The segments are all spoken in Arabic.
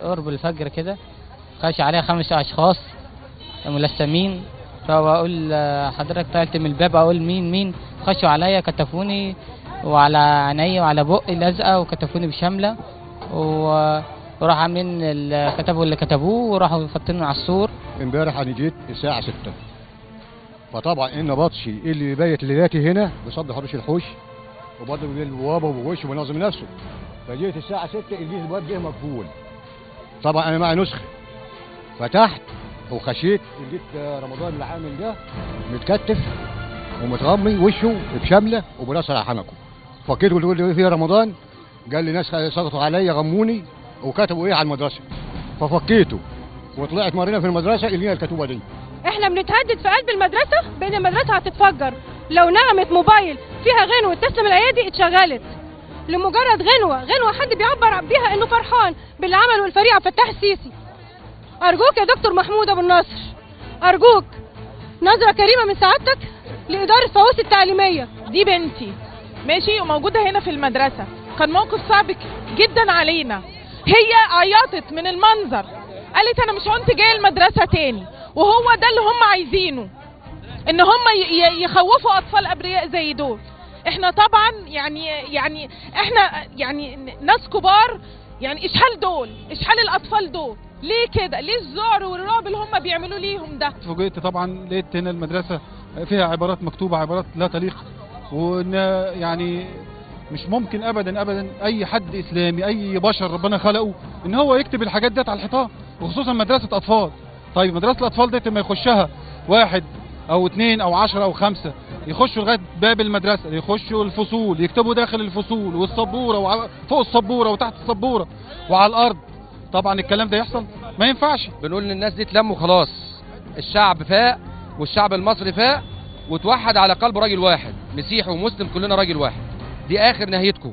قرب الفجر كده، خش عليها 5 أشخاص ملثمين، فبقول حضرتك طلعت من الباب، أقول مين، خشوا عليا كتفوني وعلى عيني وعلى بقي لزقة وكتفوني بشملة، وراح عاملين كتبوا اللي كتبوه وراحوا فاتيني على السور. امبارح انا جيت الساعة 6، فطبعا ان بطشي اللي بايت ليلاتي هنا بصد حرش الحوش وبرضه بالبوابه وبوشه وبنظم نفسه، فجيت الساعة 6 لقيت الباب ده مقفول. طبعا انا معي نسخة، فتحت وخشيت لقيت رمضان اللي عامل ده متكتف ومتغمي وشه بشمله وبراسه على حنكه، فكيت قلت له فيها رمضان، قال لي ناس سقطوا عليا غموني وكتبوا ايه على المدرسه، ففكيته وطلعت مرينا في المدرسه اللي هي الكتوبه دي. احنا بنتهدد في قلب المدرسه، بين المدرسه هتتفجر لو نغمه موبايل فيها غنوه تسلم الايادي اتشغلت، لمجرد غنوه حد بيعبر بيها انه فرحان باللي عمله الفريق عبد الفتاح السيسي. ارجوك يا دكتور محمود ابو النصر، ارجوك نظره كريمه من سعادتك لاداره فواصل التعليميه. دي بنتي ماشي وموجوده هنا في المدرسه، كان موقف صعب جدا علينا، هي عيطت من المنظر، قالت انا مش كنت جايه المدرسه تاني، وهو ده اللي هم عايزينه، ان هم يخوفوا اطفال ابرياء زي دول. احنا طبعا يعني احنا يعني ناس كبار، يعني اشحال الاطفال دول ليه كده؟ ليه الذعر والرعب اللي هم بيعملوا ليهم ده؟ فوجئت طبعا، لقيت هنا المدرسه فيها عبارات مكتوبه، عبارات لا تليق، وان يعني مش ممكن ابدا اي حد اسلامي، اي بشر ربنا خلقه، ان هو يكتب الحاجات ديت على الحيطان، وخصوصا مدرسه اطفال. طيب مدرسه الاطفال ديت لما يخشها 1 أو 2 أو 10 أو 5 يخشوا لغايه باب المدرسه، يخشوا الفصول، يكتبوا داخل الفصول والسبوره وفوق السبوره وتحت السبوره وعلى الارض، طبعا الكلام ده يحصل ما ينفعش. بنقول للناس دي تلموا خلاص، الشعب فاق والشعب المصري فاق وتوحد على قلب راجل واحد، مسيحي ومسلم كلنا راجل واحد. دي اخر نهايتكم،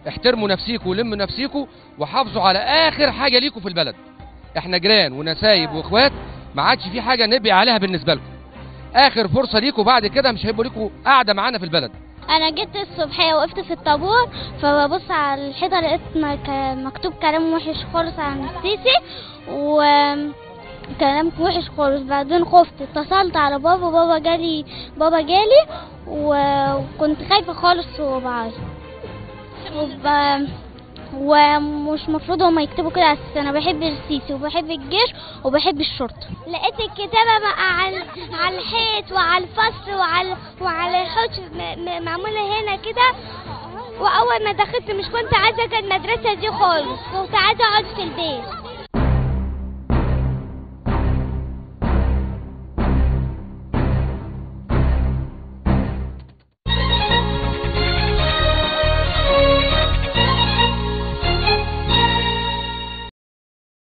احترموا نفسيكم ولموا نفسيكم وحافظوا على اخر حاجه ليكم في البلد. احنا جيران ونسايب واخوات، ما عادش في حاجه نبقي عليها بالنسبه لكم. اخر فرصه ليكم، بعد كده مش هيبقوا ليكم قاعده معانا في البلد. انا جيت الصبحيه وقفت في الطابور، فببص على الحيطه لقيت مكتوب كلام وحش خالص عن السيسي وكلام وحش خالص. بعدين خفت، اتصلت على بابا جالي وكنت خايفه خالص وبعيط، ومش مفروض هما يكتبوا كده على السيسي. انا بحب السيسي وبحب الجيش وبحب الشرطه. لقيت الكتابه بقى على الحيط وعلى الفصل وعلى الحوش معموله هنا كده. واول ما دخلت مش كنت عايزه المدرسه دي خالص، كنت عايزه اقعد في البيت.